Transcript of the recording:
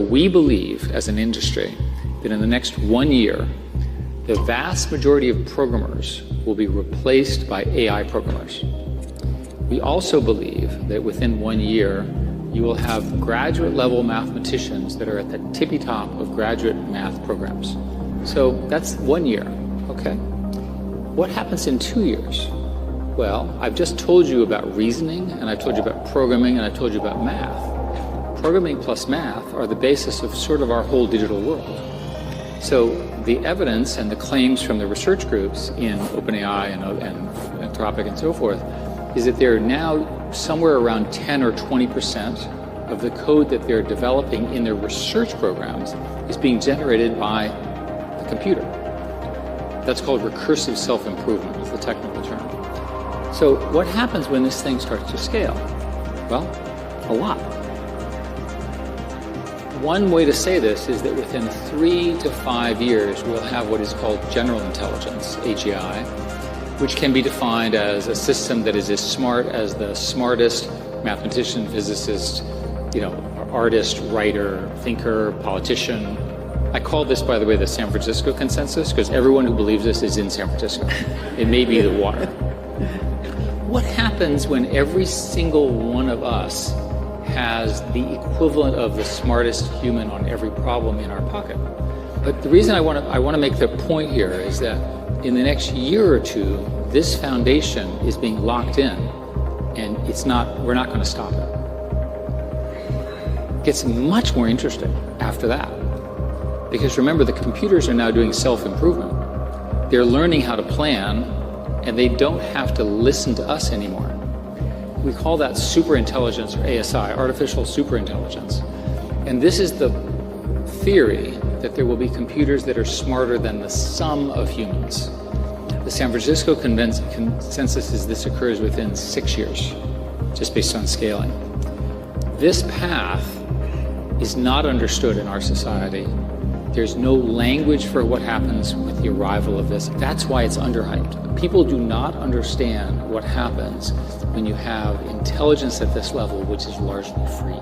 we believe as an industry that in the next 1 year, the vast majority of programmers will be replaced by AI programmers. We also believe that within 1 year, you will have graduate level mathematicians that are at the tippy top of graduate math programs. So that's 1 year, okay? What happens in 2 years? Well, I've just told you about reasoning, and I've told you about programming, and I've told you about math. Programming plus math are the basis of sort of our whole digital world. So the evidence and the claims from the research groups in OpenAI and Anthropic and so forth is that they're now somewhere around 10 or 20% of the code that they're developing in their research programs is being generated by the computer. That's called recursive self-improvement, is the technical term. So what happens when this thing starts to scale? Well, a lot. One way to say this is that within 3 to 5 years, we'll have what is called general intelligence, AGI, which can be defined as a system that is as smart as the smartest mathematician, physicist, artist, writer, thinker, politician. I call this, by the way, the San Francisco consensus, because everyone who believes this is in San Francisco. It may be the water. What happens when every single one of us has the equivalent of the smartest human on every problem in our pocket? But the reason I want to make the point here is that in the next year or two, this foundation is being locked in, and we're not going to stop it. It gets much more interesting after that. Because remember, the computers are now doing self-improvement. They're learning how to plan, and they don't have to listen to us anymore. We call that superintelligence, or ASI, artificial superintelligence. And this is the theory that there will be computers that are smarter than the sum of humans. The San Francisco consensus is this occurs within 6 years, just based on scaling. This path is not understood in our society. There's no language for what happens with the arrival of this. That's why it's underhyped. People do not understand what happens when you have intelligence at this level, which is largely free.